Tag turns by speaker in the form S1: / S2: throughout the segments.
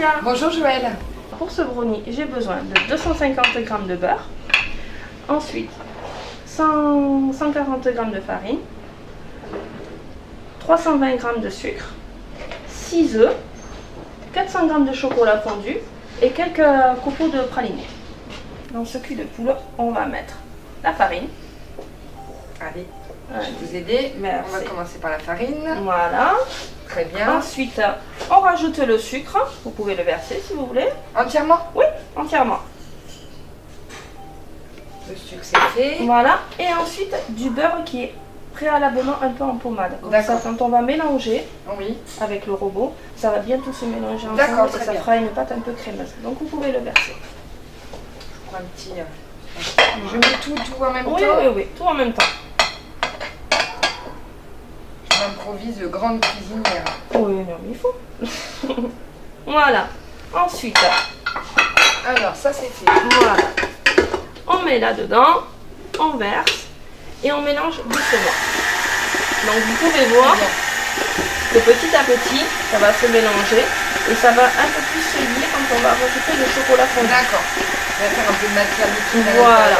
S1: Nadia.
S2: Bonjour Joël.
S1: Pour ce brownie, j'ai besoin de 250 g de beurre, ensuite 140 g de farine, 320 g de sucre, 6 œufs, 400 g de chocolat fondu et quelques copeaux de praliné. Dans ce cul de poule, on va mettre la farine.
S2: Allez, je vais vous aider.
S1: Merci.
S2: On va commencer par la farine.
S1: Voilà.
S2: Très bien.
S1: Ensuite, on rajoute le sucre. Vous pouvez le verser si vous voulez.
S2: Entièrement?
S1: Oui, entièrement.
S2: Le sucre c'est fait.
S1: Voilà. Et ensuite, du beurre qui est préalablement un peu en pommade. Comme ça, quand on va mélanger
S2: oui.
S1: avec le robot, ça va bien tout se mélanger
S2: D'accord,
S1: ensemble et ça fera une pâte un peu crémeuse. Donc vous pouvez le verser.
S2: Je prends un petit... Je mets tout en même temps?
S1: Oui, tout en même temps.
S2: Je m'improvise grande cuisinière.
S1: Oui, non, mais il faut. Voilà. Ensuite,
S2: alors ça c'est fait.
S1: voilà. On met là-dedans, on verse et on mélange doucement. Donc vous pouvez voir que petit à petit, ça va se mélanger et ça va un peu plus se lier quand on va rajouter le chocolat fondu.
S2: D'accord. On va faire un peu de matière liquide.
S1: Voilà.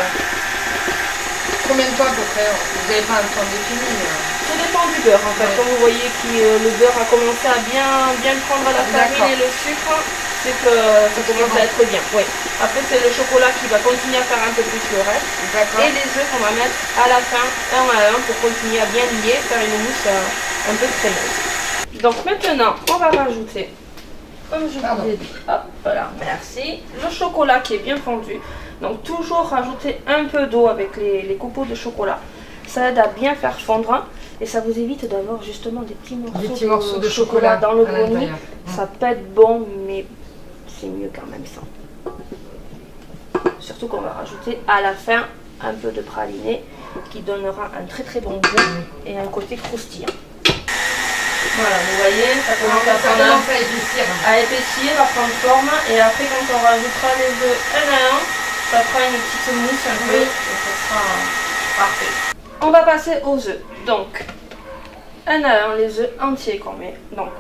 S2: Combien de temps à peu près? Vous n'avez pas un temps défini?
S1: Tout dépend du beurre en fait. Comme vous voyez que le beurre a commencé à bien prendre la farine et le sucre, c'est que ça commence à être bien. Oui. Après c'est le chocolat qui va continuer à faire un peu plus le reste. Et les œufs qu'on va mettre à la fin, un à un, pour continuer à bien lier, faire une mousse un peu crémeuse. Donc maintenant, on va rajouter, comme je vous ai dit, hop, voilà, merci, le chocolat qui est bien fondu. Donc toujours rajouter un peu d'eau avec les copeaux de chocolat. Ça aide à bien faire fondre et ça vous évite d'avoir justement des petits morceaux, de chocolat dans le brownie. Ça peut être bon, mais c'est mieux quand même sans. Surtout qu'on va rajouter à la fin un peu de praliné qui donnera un très bon goût et un côté croustillant. Voilà, vous voyez, ça commence à épaissir, à prendre forme et après quand on rajoutera les œufs un à un, ça fera une petite mousse un peu et ça sera parfait. On va passer aux œufs. Donc, un à un, les œufs entiers qu'on met. Donc,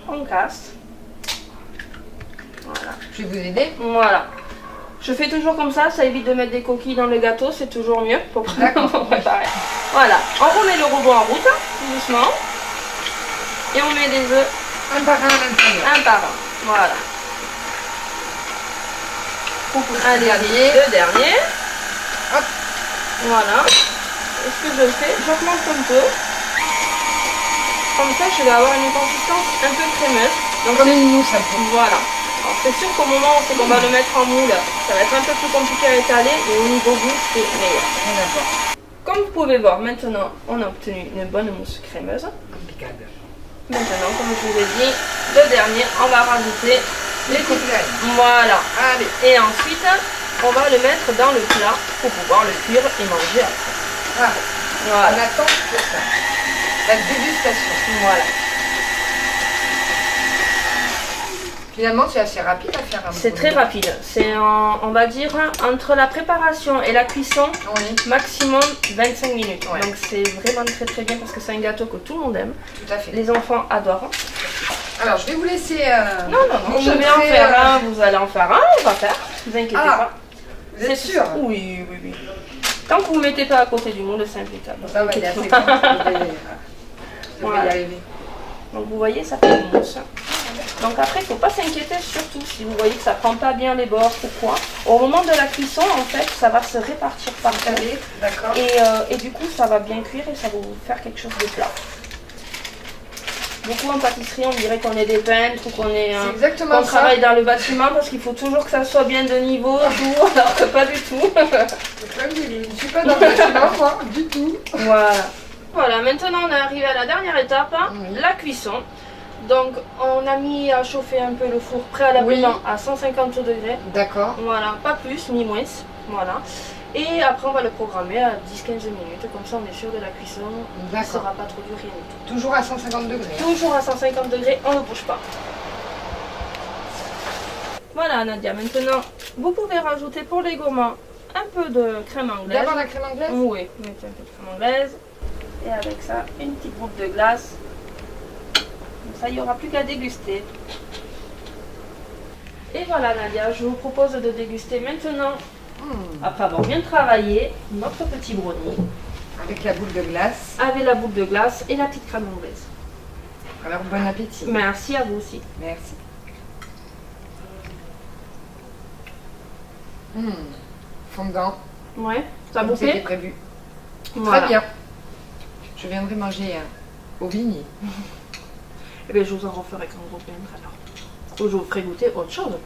S1: on casse. Voilà.
S2: Je vais vous aider.
S1: Voilà. Je fais toujours comme ça évite de mettre des coquilles dans le gâteau, c'est toujours mieux pour préparer. Voilà, on remet le robot en route, tout doucement. Et on met les œufs
S2: un par un à l'intérieur.
S1: Un par un, voilà. Un dernier, deux derniers. Hop. Voilà. Et ce que je fais, j'augmente un peu. Comme ça, je vais avoir une consistance un peu crémeuse.
S2: Donc on a une mousse un peu.
S1: Voilà. Alors c'est sûr qu'au moment où on va le mettre en moule, ça va être un peu plus compliqué à étaler et au niveau goût, c'est meilleur. Comme vous pouvez voir, maintenant, on a obtenu une bonne mousse crémeuse.
S2: Impeccable.
S1: Maintenant, comme je vous ai dit, le dernier, on va rajouter les coquilles. Voilà.
S2: Allez.
S1: Et ensuite, on va le mettre dans le plat pour pouvoir le cuire et manger après.
S2: Ah.
S1: Voilà.
S2: On attend pour ça. La dégustation.
S1: Voilà.
S2: Finalement, c'est assez rapide à faire.
S1: C'est très rapide. C'est, on va dire, entre la préparation et la cuisson, maximum 25 minutes. Donc c'est vraiment très bien parce que c'est un gâteau que tout le monde aime.
S2: Tout à fait.
S1: Les enfants adorent.
S2: Alors, je vais vous laisser...
S1: Non, je vais en faire un, vous allez en faire un, on va faire. Ne vous inquiétez pas.
S2: Vous êtes sûr?
S1: Oui. Tant que vous ne mettez pas à côté du moule, c'est impeccable.
S2: Ça va, il est assez grand. Je vais y arriver.
S1: Donc vous voyez, ça fait une mousse. Donc après, il ne faut pas s'inquiéter, surtout si vous voyez que ça ne prend pas bien les bords ou quoi. Au moment de la cuisson, en fait, ça va se répartir par terre.
S2: D'accord.
S1: Et du coup, ça va bien cuire et ça va vous faire quelque chose de plat. Beaucoup en pâtisserie, on dirait qu'on est des peintres ou qu'on travaille dans le bâtiment parce qu'il faut toujours que ça soit bien de niveau, tout, alors que pas du tout.
S2: Je ne suis pas dans le bâtiment, moi, du tout.
S1: Voilà, maintenant on est arrivé à la dernière étape, la cuisson. Donc on a mis à chauffer un peu le four préalablement à 150 degrés.
S2: D'accord.
S1: Voilà, pas plus ni moins. Voilà. Et après on va le programmer à 10-15 minutes, comme ça on est sûr de la cuisson. Ça ne sera pas trop dur, rien du tout.
S2: Toujours à 150 degrés.
S1: Toujours à 150 degrés, on ne bouge pas. Voilà Nadia, maintenant vous pouvez rajouter pour les gourmands un peu de crème anglaise.
S2: D'abord la crème anglaise?
S1: Oui, mettez un peu de crème anglaise. Et avec ça, une petite goutte de glace. Comme ça, il n'y aura plus qu'à déguster. Et voilà Nadia, je vous propose de déguster maintenant,
S2: Hmm.
S1: après avoir bien travaillé, notre petit brownie
S2: Avec la boule de glace.
S1: avec la boule de glace et la petite crème anglaise.
S2: Alors bon appétit.
S1: Merci à vous aussi.
S2: Merci. Hmm. Fondant.
S1: Ouais, ça vous
S2: Comme c'était
S1: plaît?
S2: prévu.
S1: Voilà.
S2: Très bien. Je viendrai manger au Vigny.
S1: Et bien je vous en referai quand vous reviendrez alors. Ou je vous ferai goûter autre chose.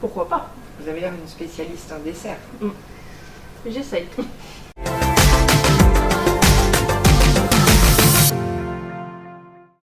S1: Pourquoi pas?
S2: Vous avez l'air une spécialiste en dessert.
S1: J'essaye.